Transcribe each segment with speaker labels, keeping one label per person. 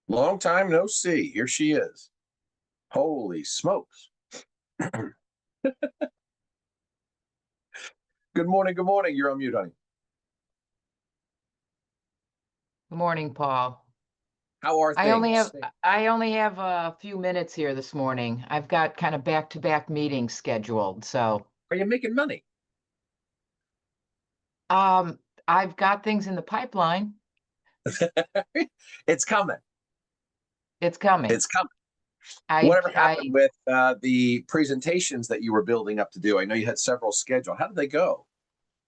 Speaker 1: Long time no see. Here she is. Holy smokes. Good morning. Good morning. You're on mute, honey.
Speaker 2: Good morning, Paul.
Speaker 1: How are
Speaker 2: I only have
Speaker 1: things?
Speaker 2: I only have a few minutes here this morning. I've got kind of back-to-back meetings scheduled. So,
Speaker 1: Are you making money?
Speaker 2: um, I've got things in the pipeline.
Speaker 1: It's coming.
Speaker 2: It's coming.
Speaker 1: It's coming.
Speaker 2: I
Speaker 1: Whatever happened
Speaker 2: I
Speaker 1: with the presentations that you were building up to do? I know you had several scheduled. How did they go?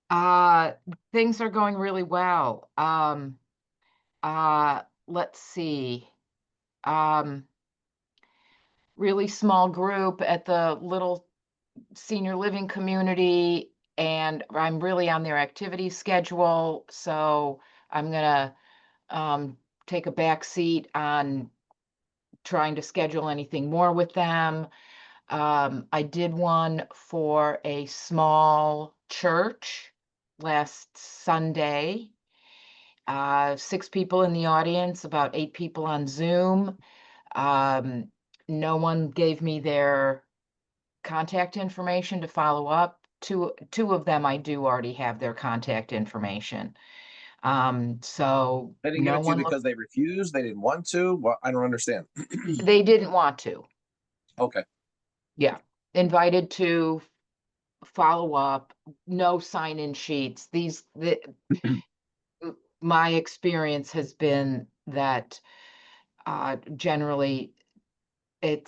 Speaker 2: uh Things are going really well. Let's see. Um, Really small group at the little senior living community, and I'm really on their activity schedule. So I'm gonna um, take a back seat on trying to schedule anything more with them. I did one for a small church last Sunday. 6 people in the audience, about 8 people on Zoom. Um, no one gave me their contact information to follow up. Two of them I do already have their contact information. So
Speaker 1: They didn't give
Speaker 2: no
Speaker 1: it to you
Speaker 2: one
Speaker 1: because they refused. They didn't want to. Well, I don't understand.
Speaker 2: they didn't want to.
Speaker 1: Okay.
Speaker 2: Yeah. Invited to follow up, no sign-in sheets. My experience has been that generally I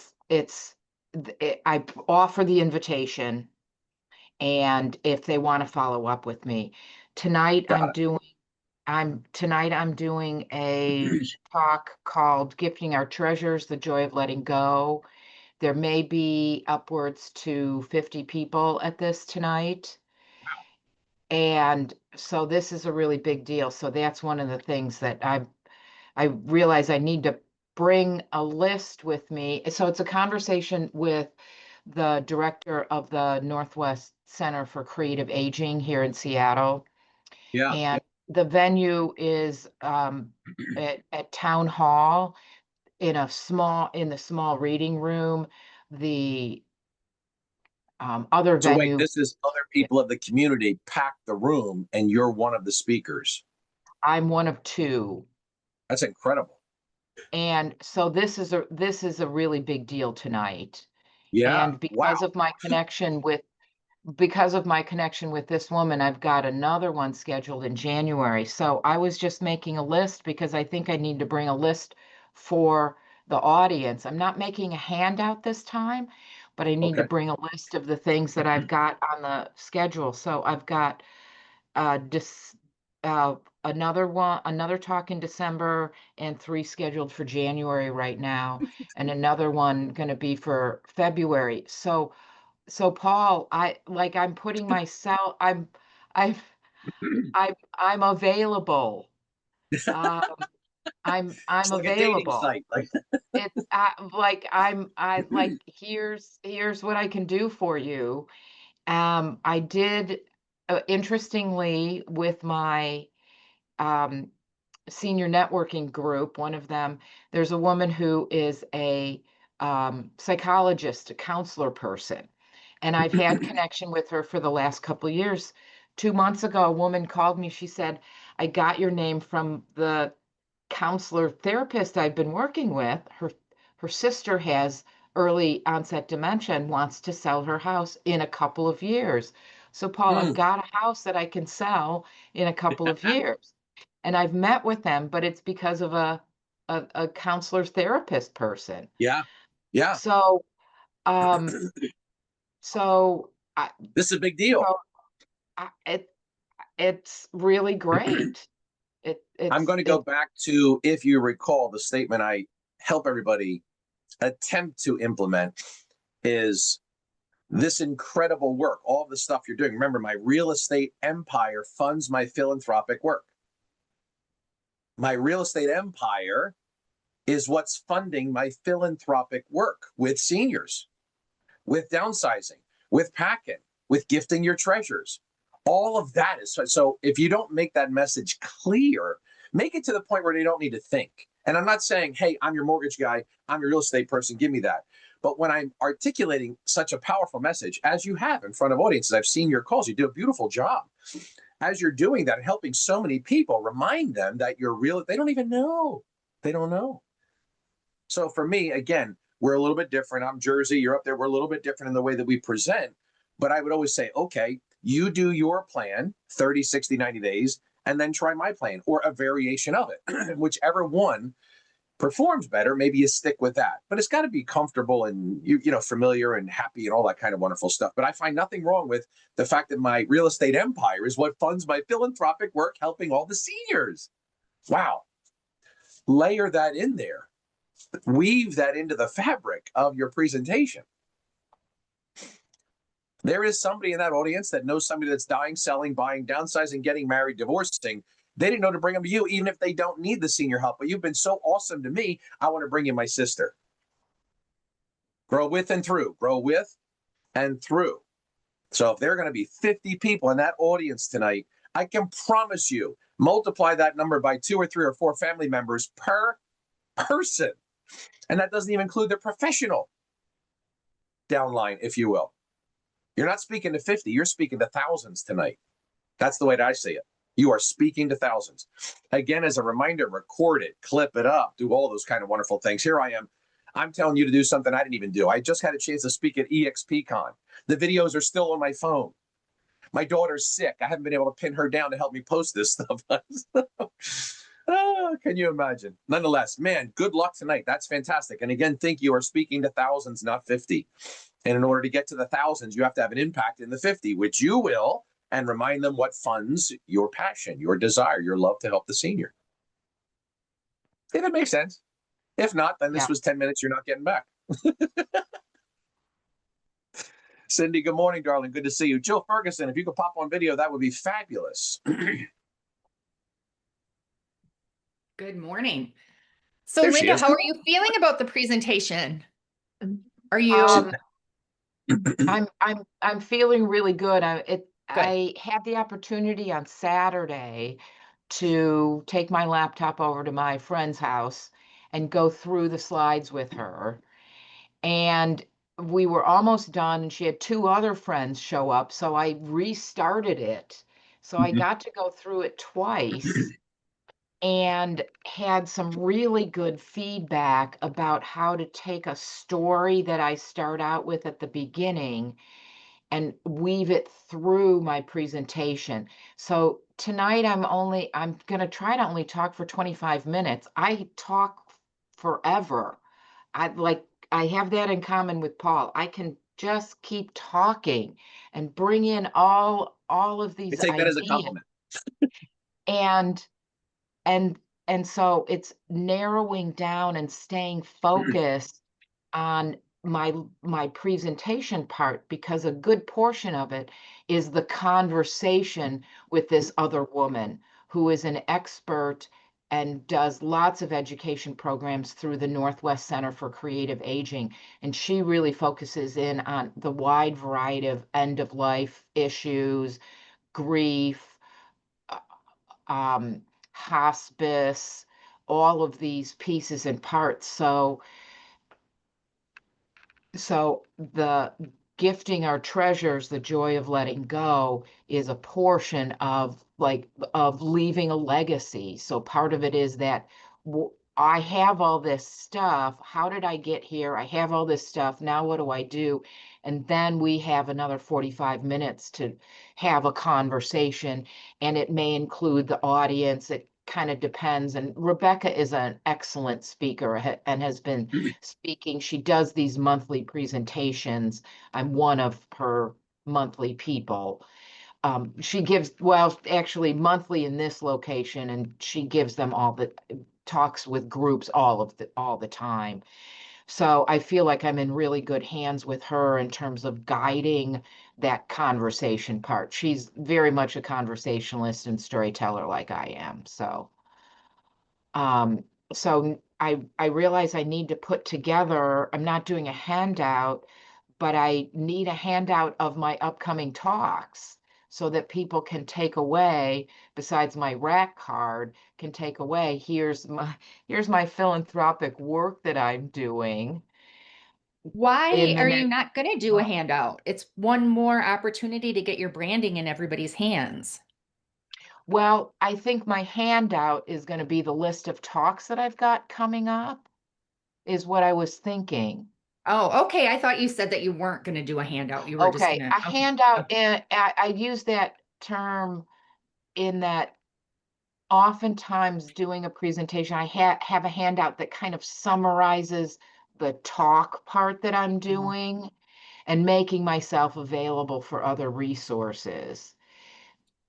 Speaker 2: offer the invitation, and if they want to follow up with me. Tonight I'm
Speaker 1: Got
Speaker 2: doing I'm doing a talk called Gifting Our Treasures, the Joy of Letting Go. There may be upwards to 50 people at this tonight. And so this is a really big deal. So that's one of the things that I realize I need to bring a list with me. So it's a conversation with the director of the Northwest Center for Creative Aging here in Seattle.
Speaker 1: it. Yeah.
Speaker 2: And the venue is at Town Hall in the small reading room. The other
Speaker 1: So wait,
Speaker 2: venue,
Speaker 1: this is other people of the community pack the room, and you're one of the speakers.
Speaker 2: I'm one of two.
Speaker 1: That's incredible.
Speaker 2: And so this is a really big deal tonight.
Speaker 1: Yeah.
Speaker 2: And
Speaker 1: Wow.
Speaker 2: because of my connection with this woman, I've got another one scheduled in January. So I was just making a list because I think I need to bring a list for the audience. I'm not making a handout this time, but I need to
Speaker 1: Okay.
Speaker 2: bring a list of the things that I've got on the schedule. So I've got dis another talk in December, and three scheduled for January right now, and another one going to be for February. So Paul, I'm putting myself, I'm, I'm available. Um, I'm
Speaker 1: It's like a dating
Speaker 2: available.
Speaker 1: site. Like,
Speaker 2: It's here's what I can do for you. I did, interestingly, with my um, senior networking group, one of them, there's a woman who is a psychologist, a counselor person, and I've had connection with her for the last couple of years. 2 months ago, a woman called me. She said, I got your name from the counselor therapist I've been working with. Her sister has early onset dementia and wants to sell her house in a couple of years. So, Paul, I've
Speaker 1: hmm.
Speaker 2: got a house that I can sell in a couple of years. And I've met with them, but it's because of a counselor therapist person.
Speaker 1: Yeah. Yeah.
Speaker 2: So, um, so I,
Speaker 1: This is a big deal.
Speaker 2: so it's really great.
Speaker 1: I'm going to go
Speaker 2: It
Speaker 1: back to, if you recall, the statement I help everybody attempt to implement is this incredible work, all the stuff you're doing. Remember, my real estate empire funds my philanthropic work. My real estate empire is what's funding my philanthropic work with seniors, with downsizing, with packing, with gifting your treasures. All of that is so. If you don't make that message clear, make it to the point where they don't need to think. And I'm not saying, hey, I'm your mortgage guy, I'm your real estate person, give me that. But when I'm articulating such a powerful message, as you have in front of audiences, I've seen your calls, you do a beautiful job. As you're doing that and helping so many people, remind them that you're real. They don't even know. They don't know. So for me, again, we're a little bit different. I'm Jersey, you're up there. We're a little bit different in the way that we present. But I would always say, okay, you do your plan 30, 60, 90 days, and then try my plan or a variation of it. Whichever one performs better, maybe you stick with that. But it's got to be comfortable and familiar and happy and all that kind of wonderful stuff. But I find nothing wrong with the fact that my real estate empire is what funds my philanthropic work helping all the seniors. Wow. Layer that in there. Weave that into the fabric of your presentation. There is somebody in that audience that knows somebody that's dying, selling, buying, downsizing, getting married, divorcing. They didn't know to bring them to you, even if they don't need the senior help. But you've been so awesome to me, I want to bring you my sister. Grow with and through. Grow with and through. So if there are going to be 50 people in that audience tonight, I can promise you, multiply that number by 2 or 3 or 4 family members per person. And that doesn't even include the professional downline, if you will. You're not speaking to 50, you're speaking to thousands tonight. That's the way that I see it. You are speaking to thousands. Again, as a reminder, record it, clip it up, do all those kind of wonderful things. Here I am. I'm telling you to do something I didn't even do. I just had a chance to speak at EXPCon. The videos are still on my phone. My daughter's sick. I haven't been able to pin her down to help me post this stuff. Oh, can you imagine? Nonetheless, man, good luck tonight. That's fantastic. And again, think you are speaking to thousands, not 50. And in order to get to the thousands, you have to have an impact in the 50, which you will, and remind them what funds your passion, your desire, your love to help the senior. If it makes sense. If not, then this was 10 minutes you're not getting back. Cindy, good morning, darling. Good to see you. Jill Ferguson, if you could pop on video, that would be fabulous.
Speaker 3: Good morning. So,
Speaker 1: There she
Speaker 3: Linda,
Speaker 1: is.
Speaker 3: how are you feeling about the presentation? Are you?
Speaker 2: I'm feeling really good.
Speaker 3: Good.
Speaker 2: I had the opportunity on Saturday to take my laptop over to my friend's house and go through the slides with her. And we were almost done, and she had 2 other friends show up, so I restarted it. So I got to go through it twice and had some really good feedback about how to take a story that I start out with at the beginning and weave it through my presentation. So tonight I'm going to try to only talk for 25 minutes. I talk forever. I have that in common with Paul. I can just keep talking and bring in all of
Speaker 1: I
Speaker 2: these
Speaker 1: take that as a
Speaker 2: ideas.
Speaker 1: compliment.
Speaker 2: And and and so it's narrowing down and staying focused on my presentation part, because a good portion of it is the conversation with this other woman who is an expert and does lots of education programs through the Northwest Center for Creative Aging. And she really focuses in on the wide variety of end of life issues, grief, um, hospice, all of these pieces and parts. So the gifting our treasures, the joy of letting go, is a portion of leaving a legacy. So part of it is that I have all this stuff. How did I get here? I have all this stuff. Now what do I do? And then we have another 45 minutes to have a conversation, and it may include the audience. It kind of depends. And Rebecca is an excellent speaker and has been speaking. She does these monthly presentations. I'm one of her monthly people. She gives, well, actually monthly in this location, and she gives them all the talks with groups all the time. So I feel like I'm in really good hands with her in terms of guiding that conversation part. She's very much a conversationalist and storyteller like I am. Um, so I realize I need to put together, I'm not doing a handout, but I need a handout of my upcoming talks so that people can take away, besides my rack card, can take away, here's my philanthropic work that I'm doing.
Speaker 3: Why
Speaker 2: In the
Speaker 3: are you
Speaker 2: next
Speaker 3: not going to do a handout? It's one more opportunity to get your branding in everybody's hands.
Speaker 2: Well, I think my handout is going to be the list of talks that I've got coming up, is what I was thinking.
Speaker 3: Oh, okay. I thought you said that you weren't going to do a handout. You were just
Speaker 2: Okay,
Speaker 3: going
Speaker 2: a
Speaker 3: to. Okay.
Speaker 2: handout,
Speaker 3: Okay.
Speaker 2: and I use that term in that oftentimes doing a presentation, I have a handout that kind of summarizes the talk part that I'm doing and making myself available for other resources.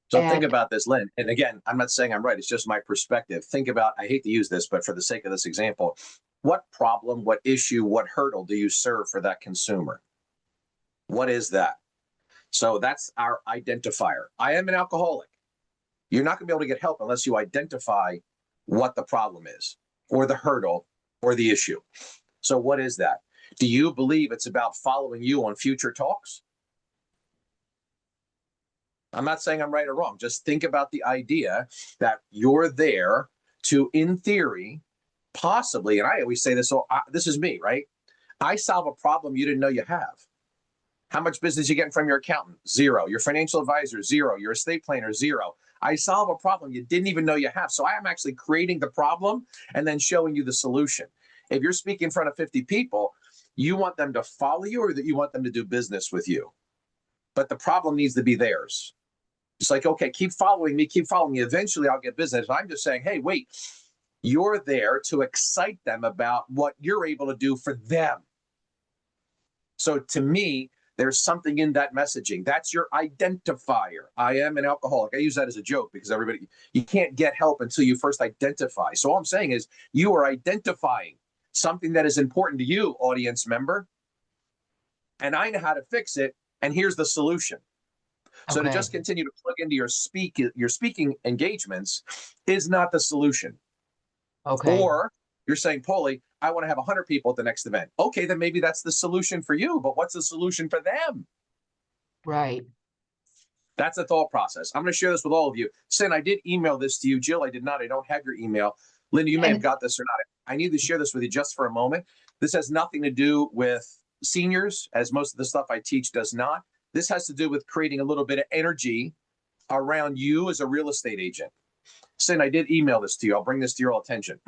Speaker 1: So think
Speaker 2: And
Speaker 1: about this, Lynn. And again, I'm not saying I'm right. It's just my perspective. Think about, I hate to use this, but for the sake of this example, what problem, what issue, what hurdle do you serve for that consumer? What is that? So that's our identifier. I am an alcoholic. You're not going to be able to get help unless you identify what the problem is, or the hurdle, or the issue. So what is that? Do you believe it's about following you on future talks? I'm not saying I'm right or wrong. Just think about the idea that you're there to, in theory, possibly, and I always say this, so this is me, right? I solve a problem you didn't know you have. How much business you getting from your accountant? Zero. Your financial advisor? Zero. Your estate planner? Zero. I solve a problem you didn't even know you have. So I am actually creating the problem and then showing you the solution. If you're speaking in front of 50 people, you want them to follow you or that you want them to do business with you. But the problem needs to be theirs. It's like, okay, keep following me, keep following me. Eventually I'll get business. I'm just saying, hey, wait, you're there to excite them about what you're able to do for them. So to me, there's something in that messaging. That's your identifier. I am an alcoholic. I use that as a joke because everybody, you can't get help until you first identify. So all I'm saying is you are identifying something that is important to you, audience member. And I know how to fix it. And here's the solution. So to
Speaker 2: okay,
Speaker 1: just continue to plug into your speaking engagements is not the solution.
Speaker 2: okay,
Speaker 1: Or you're saying, Paulie, I want to have 100 people at the next event. Okay, then maybe that's the solution for you, but what's the solution for them?
Speaker 2: right.
Speaker 1: That's the thought process. I'm going to share this with all of you. Sin, I did email this to you. Jill, I did not. I don't have your email. Linda, you may have got this or not. I need to share this with you just for a moment. This has nothing to do with seniors, as most of the stuff I teach does not. This has to do with creating a little bit of energy around you as a real estate agent. Sin, I did email this to you. I'll bring this to your attention.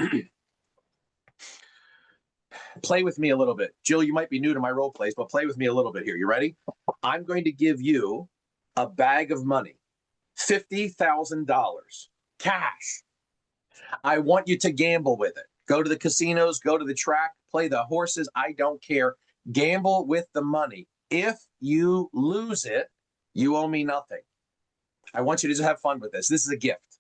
Speaker 1: Play with me a little bit. Jill, you might be new to my role plays, but play with me a little bit here. You ready? I'm going to give you a bag of money, $50,000 cash. I want you to gamble with it. Go to the casinos, go to the track, play the horses. I don't care. Gamble with the money. If you lose it, you owe me nothing. I want you to just have fun with this. This is a gift.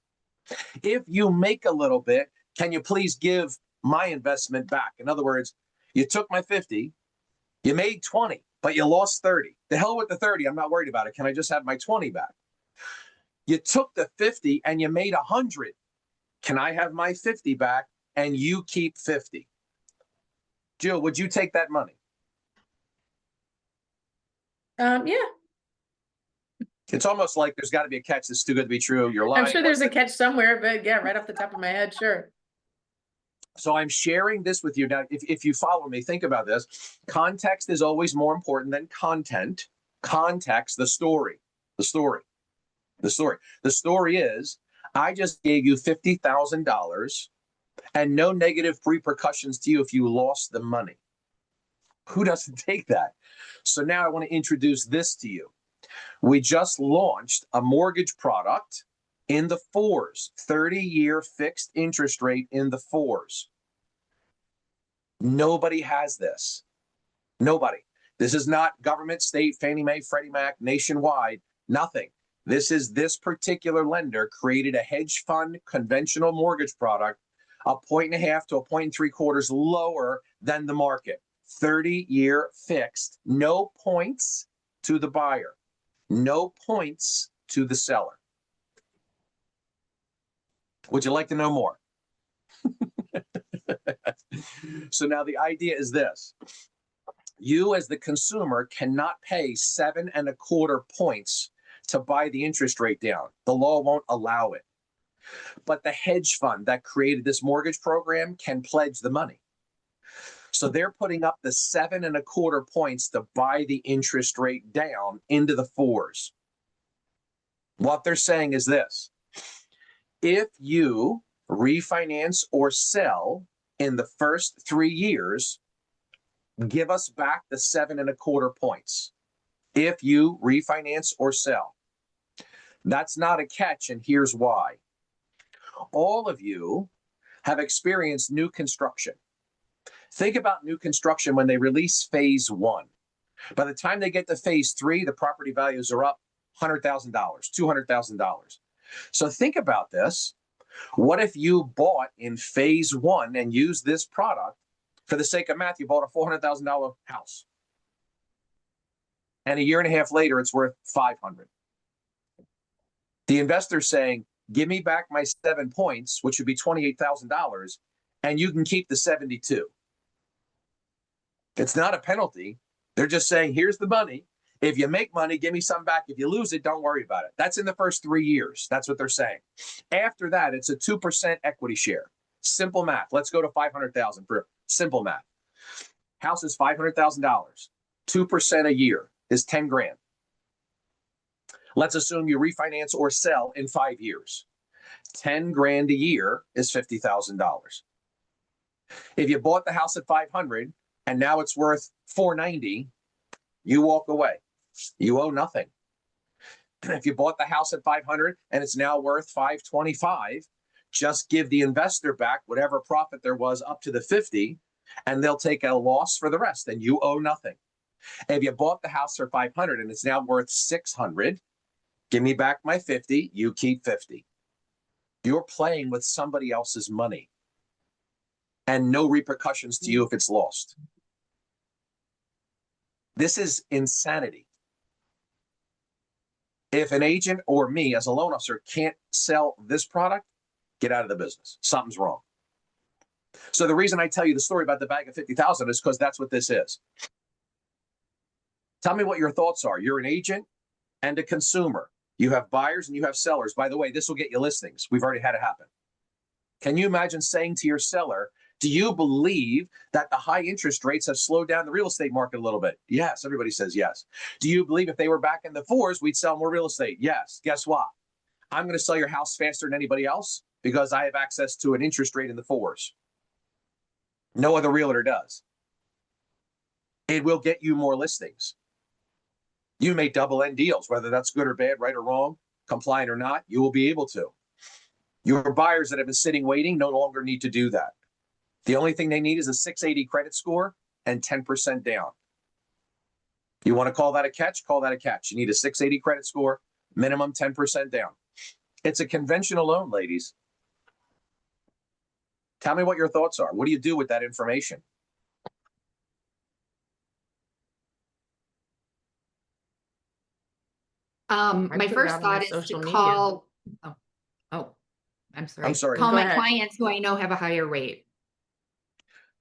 Speaker 1: If you make a little bit, can you please give my investment back? In other words, you took my 50, you made 20, but you lost 30. The hell with the 30. I'm not worried about it. Can I just have my 20 back? You took the 50 and you made 100. Can I have my 50 back and you keep 50? Jill, would you take that money?
Speaker 4: Yeah,
Speaker 1: It's almost like there's got to be a catch. This is too good to be true. You're lying.
Speaker 4: I'm sure there's a catch somewhere, but yeah, right off the top of my head, sure.
Speaker 1: So I'm sharing this with you. Now, if you follow me, think about this. Context is always more important than content. Context, the story. The story is, I just gave you $50,000 and no negative repercussions to you if you lost the money. Who doesn't take that? So now I want to introduce this to you. We just launched a mortgage product in the 4s, 30-year fixed interest rate in the 4s. Nobody has this. Nobody. This is not government, state, Fannie Mae, Freddie Mac, nationwide, nothing. This particular lender created a hedge fund conventional mortgage product, 1.5 to 1.75 lower than the market. 30-year fixed, no points to the buyer, no points to the seller. Would you like to know more? So now the idea is this. You as the consumer cannot pay 7.25 points to buy the interest rate down. The law won't allow it. But the hedge fund that created this mortgage program can pledge the money. So they're putting up the 7.25 points to buy the interest rate down into the 4s. What they're saying is this: if you refinance or sell in the first 3 years, give us back the 7.25 points. If you refinance or sell. That's not a catch, and here's why. All of you have experienced new construction. Think about new construction when they release phase 1. By the time they get to phase 3, the property values are up $100,000, $200,000. So think about this. What if you bought in phase 1 and used this product? For the sake of math, you bought a $400,000 house. And a year and a half later, it's worth $500,000. The investor's saying, give me back my 7 points, which would be $28,000, and you can keep the 72. It's not a penalty. They're just saying, here's the money. If you make money, give me some back. If you lose it, don't worry about it. That's in the first 3 years. That's what they're saying. After that, it's a 2% equity share. Simple math. Let's go to $500,000 for simple math. House is $500,000. 2% a year is 10 grand. Let's assume you refinance or sell in 5 years. 10 grand a year is $50,000. If you bought the house at 500 and now it's worth 490, you walk away. You owe nothing. If you bought the house at 500 and it's now worth 525, just give the investor back whatever profit there was up to the 50, and they'll take a loss for the rest, and you owe nothing. If you bought the house for 500 and it's now worth 600, give me back my 50, you keep 50. You're playing with somebody else's money, and no repercussions to you if it's lost. This is insanity. If an agent or me as a loan officer can't sell this product, get out of the business. Something's wrong. So the reason I tell you the story about the bag of 50,000 is because that's what this is. Tell me what your thoughts are. You're an agent and a consumer. You have buyers and you have sellers. By the way, this will get you listings. We've already had it happen. Can you imagine saying to your seller, do you believe that the high interest rates have slowed down the real estate market a little bit? Yes. Everybody says yes. Do you believe if they were back in the 4s, we'd sell more real estate? Yes. Guess what? I'm going to sell your house faster than anybody else because I have access to an interest rate in the 4s. No other realtor does. It will get you more listings. You may double end deals, whether that's good or bad, right or wrong, compliant or not, you will be able to. Your buyers that have been sitting waiting no longer need to do that. The only thing they need is a 680 credit score and 10% down. You want to call that a catch? Call that a catch. You need a 680 credit score, minimum 10% down. It's a conventional loan, ladies. Tell me what your thoughts are. What do you do with that information?
Speaker 3: My
Speaker 4: put it
Speaker 3: first
Speaker 4: out on my
Speaker 3: thought is to
Speaker 4: social media.
Speaker 3: call, I'm sorry.
Speaker 1: Go
Speaker 3: Call my
Speaker 4: ahead.
Speaker 3: clients who I know have a higher rate.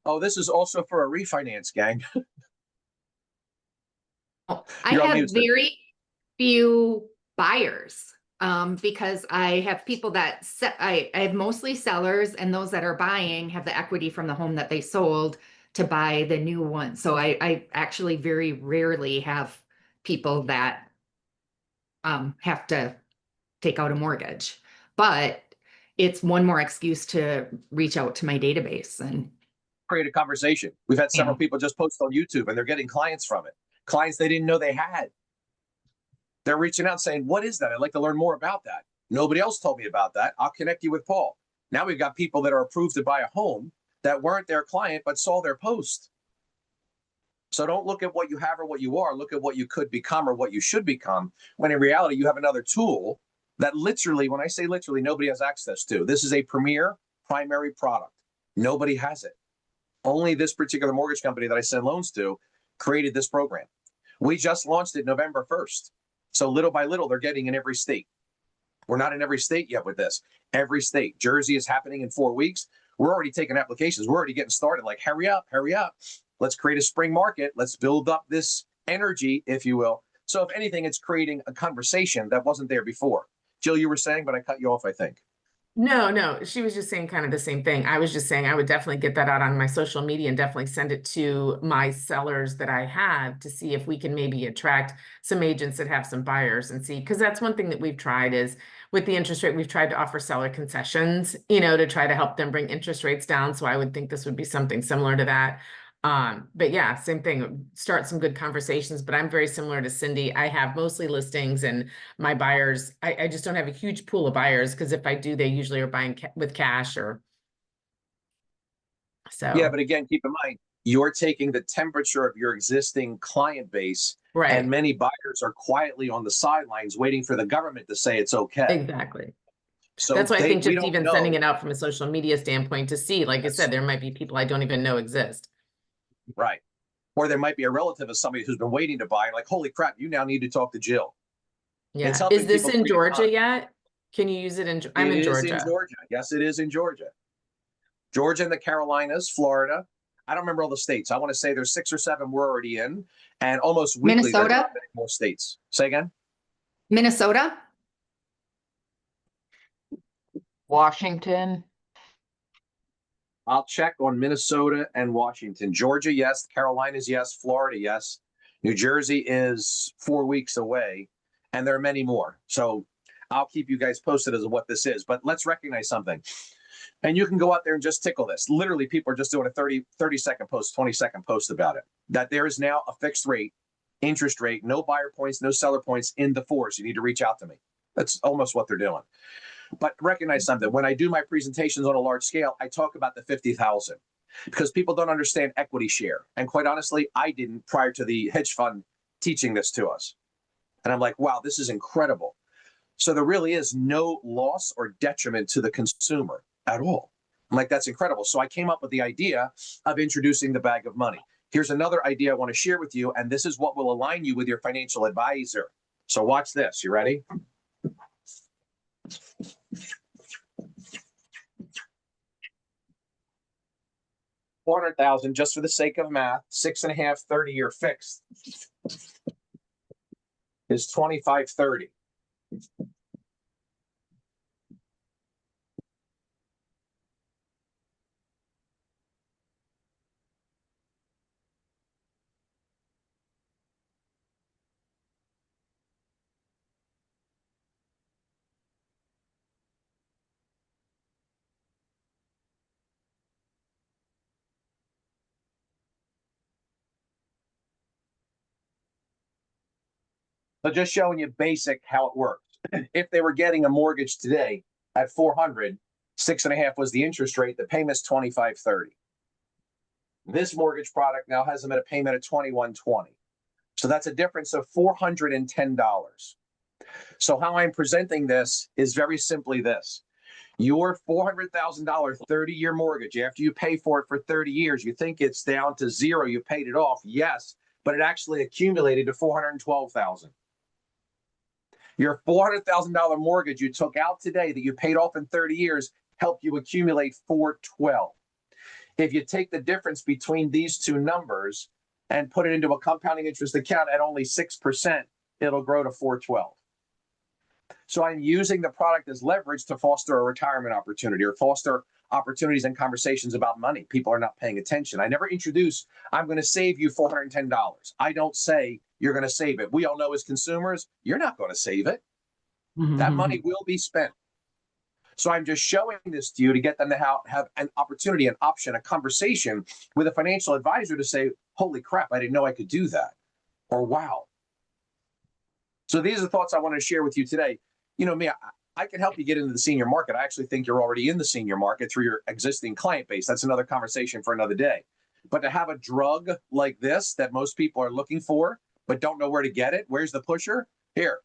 Speaker 1: Oh, this is also for a refinance, gang.
Speaker 3: I
Speaker 1: You're
Speaker 3: have
Speaker 1: unmuted.
Speaker 3: very few buyers because I have people that I have mostly sellers, and those that are buying have the equity from the home that they sold to buy the new one. So I actually very rarely have people that have to take out a mortgage, but it's one more excuse to reach out to my database and
Speaker 1: Create a conversation. We've had several
Speaker 3: Yeah.
Speaker 1: people just post on YouTube and they're getting clients from it. Clients they didn't know they had. They're reaching out saying, what is that? I'd like to learn more about that. Nobody else told me about that. I'll connect you with Paul. Now we've got people that are approved to buy a home that weren't their client, but saw their post. So don't look at what you have or what you are. Look at what you could become or what you should become, when in reality, you have another tool that literally, when I say literally, nobody has access to. This is a premier primary product. Nobody has it. Only this particular mortgage company that I send loans to created this program. We just launched it November 1st. So little by little, they're getting in every state. We're not in every state yet with this. Every state. Jersey is happening in 4 weeks. We're already taking applications. We're already getting started. Like, hurry up, hurry up. Let's create a spring market. Let's build up this energy, if you will, So if anything, it's creating a conversation that wasn't there before. Jill, you were saying, but I cut you off, I think.
Speaker 4: No, she was just saying kind of the same thing. I was just saying I would definitely get that out on my social media and definitely send it to my sellers that I have to see if we can maybe attract some agents that have some buyers and see, because that's one thing that we've tried is with the interest rate, we've tried to offer seller concessions, to try to help them bring interest rates down. So I would think this would be something similar to that. But yeah, same thing, start some good conversations, but I'm very similar to Cindy. I have mostly listings and my buyers, I just don't have a huge pool of buyers because if I do, they usually are buying with cash or so.
Speaker 1: Yeah, but again, keep in mind, you're taking the temperature of your existing client base,
Speaker 4: Right.
Speaker 1: and many buyers are quietly on the sidelines waiting for the government to say it's okay.
Speaker 4: Exactly.
Speaker 1: So
Speaker 4: that's why I think
Speaker 1: we
Speaker 4: just
Speaker 1: don't
Speaker 4: even
Speaker 1: know.
Speaker 4: sending it out from a social media standpoint to see, like I said, there might be people I don't even know exist.
Speaker 1: Right. Or there might be a relative of somebody who's been waiting to buy, like, holy crap, you now need to talk to Jill.
Speaker 4: Yeah.
Speaker 1: It's helping
Speaker 4: Is this
Speaker 1: people
Speaker 4: in
Speaker 1: free
Speaker 4: Georgia
Speaker 1: time.
Speaker 4: yet? Can you use it in, I'm
Speaker 1: It
Speaker 4: in
Speaker 1: is
Speaker 4: Georgia.
Speaker 1: in Georgia. Yes, it is in Georgia. Georgia and the Carolinas, Florida. I don't remember all the states. I want to say there's 6 or 7 we're already in, and almost weekly they're
Speaker 3: Minnesota?
Speaker 1: dropping more states. Say again?
Speaker 3: Minnesota?
Speaker 2: Washington.
Speaker 1: I'll check on Minnesota and Washington. Georgia, yes. Carolinas, yes. Florida, yes. New Jersey is 4 weeks away, and there are many more. So I'll keep you guys posted as to what this is. But let's recognize something. And you can go out there and just tickle this. Literally, people are just doing a 30-second post, 20-second post about it. That there is now a fixed rate, interest rate, no buyer points, no seller points in the 4s. You need to reach out to me. That's almost what they're doing. But recognize something. When I do my presentations on a large scale, I talk about the 50,000 because people don't understand equity share. And quite honestly, I didn't prior to the hedge fund teaching this to us. And I'm like, wow, this is incredible. So there really is no loss or detriment to the consumer at all. I'm like, that's incredible. So I came up with the idea of introducing the bag of money. Here's another idea I want to share with you. And this is what will align you with your financial advisor. So watch this. You ready? $400,000 just for the sake of math, 6.5, 30-year fixed is $2,530. So just showing you basic how it works. If they were getting a mortgage today at 400, 6.5 was the interest rate. The payment's 25.30. This mortgage product now has them at a payment of 21.20. So that's a difference of $410. So how I'm presenting this is very simply this. Your $400,000 30-year mortgage, after you pay for it for 30 years, you think it's down to zero, you paid it off. Yes, but it actually accumulated to $412,000. Your $400,000 mortgage you took out today that you paid off in 30 years helped you accumulate $412,000. If you take the difference between these two numbers and put it into a compounding interest account at only 6%, it'll grow to $412,000. So I'm using the product as leverage to foster a retirement opportunity or foster opportunities and conversations about money. People are not paying attention. I never introduce, I'm going to save you $410. I don't say you're going to save it. We all know as consumers, you're not going to save it. That money will be spent. So I'm just showing this to you to get them to have an opportunity, an option, a conversation with a financial advisor to say, holy crap, I didn't know I could do that. Or wow. So these are the thoughts I want to share with you today. You know me, I can help you get into the senior market. I actually think you're already in the senior market through your existing client base. That's another conversation for another day. But to have a drug like this that most people are looking for, but don't know where to get it, where's the pusher? Here,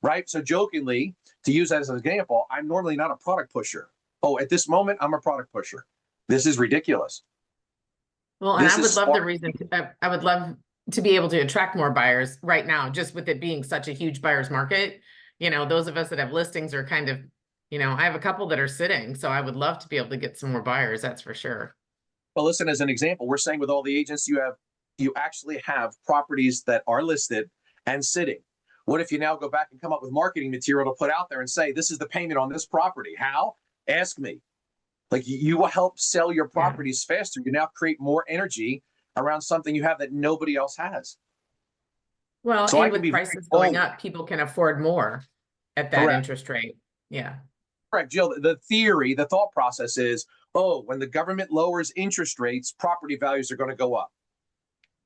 Speaker 1: right? So jokingly, to use that as an example, I'm normally not a product pusher. Oh, at this moment, I'm a product pusher. This is ridiculous.
Speaker 4: Well, and I would love the reason, I would love to be able to attract more buyers right now, just with it being such a huge buyer's market. You know, those of us that have listings are kind of, you know, I have a couple that are sitting, so I would love to be able to get some more buyers, that's for sure.
Speaker 1: Well, listen, as an example, we're saying with all the agents you actually have properties that are listed and sitting. What if you now go back and come up with marketing material to put out there and say, this is the payment on this property? How? Ask me. Like, you will help sell your properties faster. You now create more energy around something you have that nobody else has.
Speaker 4: Well,
Speaker 1: So I
Speaker 4: and
Speaker 1: can
Speaker 4: with
Speaker 1: be
Speaker 4: prices
Speaker 1: very
Speaker 4: going
Speaker 1: bold.
Speaker 4: up, people can afford more at that
Speaker 1: Correct.
Speaker 4: interest rate. Yeah.
Speaker 1: Correct, Jill. The theory, the thought process is, oh, when the government lowers interest rates, property values are going to go up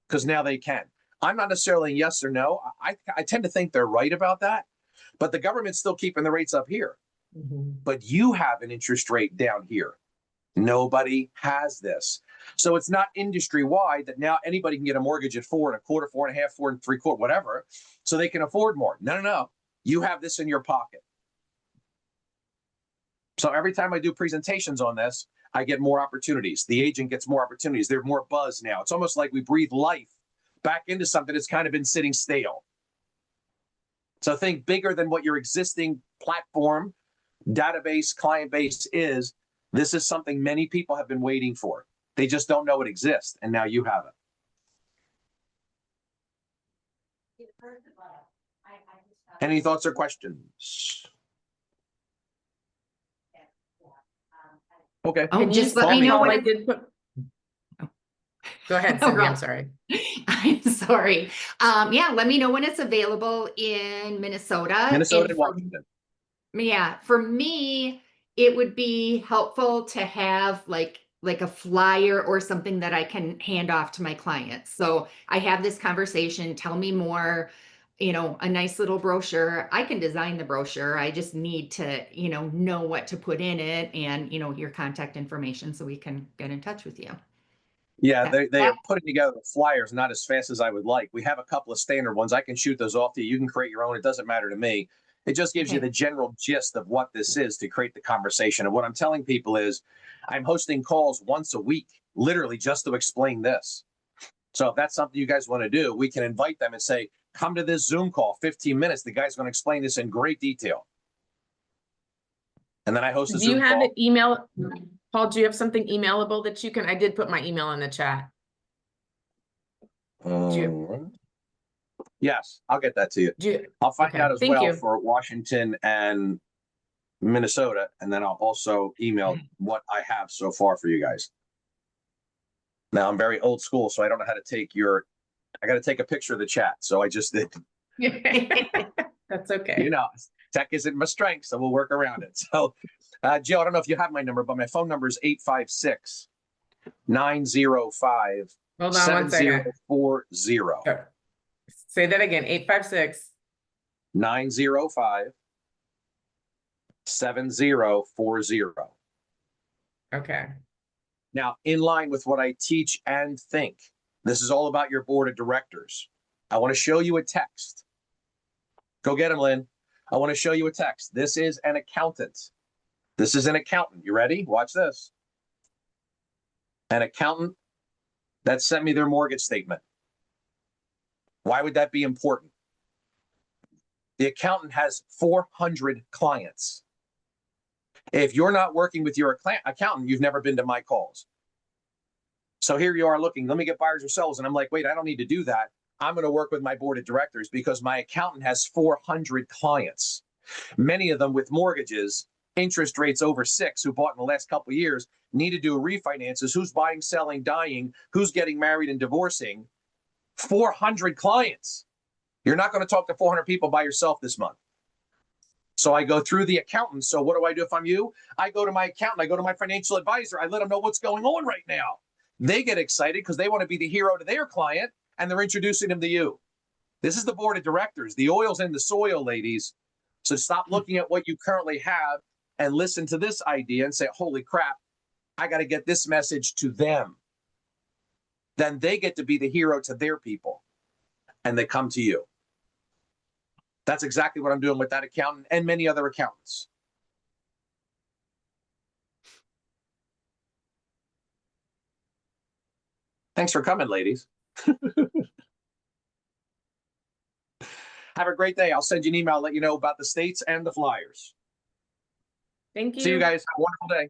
Speaker 1: because now they can. I'm not necessarily yes or no. I tend to think they're right about that, but the government's still keeping the rates up here. But you have an interest rate down here. Nobody has this. So it's not industry wide that now anybody can get a mortgage at 4.25%, 4.5%, 4.75%, whatever, so they can afford more. No, no, no. You have this in your pocket. So every time I do presentations on this, I get more opportunities. The agent gets more opportunities. There's more buzz now. It's almost like we breathe life back into something that's kind of been sitting stale. So think bigger than what your existing platform, database, client base is. This is something many people have been waiting for. They just don't know it exists, and now you have it. Any thoughts or questions? Okay.
Speaker 3: Oh, just let me know when
Speaker 4: Go ahead, Cindy. I'm sorry.
Speaker 3: I'm sorry. Yeah, let me know when it's available in Minnesota.
Speaker 1: Minnesota and Washington.
Speaker 3: Yeah, for me, it would be helpful to have like a flyer or something that I can hand off to my clients. So I have this conversation, tell me more, a nice little brochure. I can design the brochure. I just need to, know what to put in it and, your contact information so we can get in touch with you.
Speaker 1: Yeah, they are putting together the flyers not as fast as I would like. We have a couple of standard ones. I can shoot those off to you. You can create your own. It doesn't matter to me. It just gives you the general gist of what this is to create the conversation. And what I'm telling people is I'm hosting calls once a week, literally just to explain this. So if that's something you guys want to do, we can invite them and say, come to this Zoom call, 15 minutes. The guy's going to explain this in great detail. And then I host a Zoom call.
Speaker 4: Do you have an email? Paul, do you have something emailable that you can? I did put my email in the chat.
Speaker 1: Yes, I'll get that to you. I'll find out as well for Washington and Minnesota, and then I'll also email what I have so far for you guys. Now, I'm very old school, so I don't know how to take I got to take a picture of the chat, so I just did.
Speaker 4: That's okay.
Speaker 1: Tech isn't my strength, so we'll work around it. So, Jill, I don't know if you have my number, but my phone number is 856-905-7040.
Speaker 4: Hold on 1 second. Say that again,
Speaker 1: 856-905-7040.
Speaker 4: Okay.
Speaker 1: Now, in line with what I teach and think, this is all about your board of directors. I want to show you a text. Go get him, Lynn. I want to show you a text. This is an accountant. This is an accountant. You ready? Watch this. An accountant that sent me their mortgage statement. Why would that be important? The accountant has 400 clients. If you're not working with your accountant, you've never been to my calls. So here you are looking, let me get buyers or sellers. And I'm like, wait, I don't need to do that. I'm going to work with my board of directors because my accountant has 400 clients, many of them with mortgages, interest rates over 6, who bought in the last couple of years, need to do refinances, who's buying, selling, dying, who's getting married and divorcing. 400 clients. You're not going to talk to 400 people by yourself this month. So I go through the accountant. So what do I do if I'm you? I go to my accountant. I go to my financial advisor. I let them know what's going on right now. They get excited because they want to be the hero to their client, and they're introducing them to you. This is the board of directors. The oil's in the soil, ladies. So stop looking at what you currently have and listen to this idea and say, holy crap, I got to get this message to them. Then they get to be the hero to their people, and they come to you. That's exactly what I'm doing with that accountant and many other accountants. Thanks for coming, ladies. Have a great day. I'll send you an email, let you know about the states and the flyers.
Speaker 4: Thank you.
Speaker 1: See you guys. Have a wonderful day.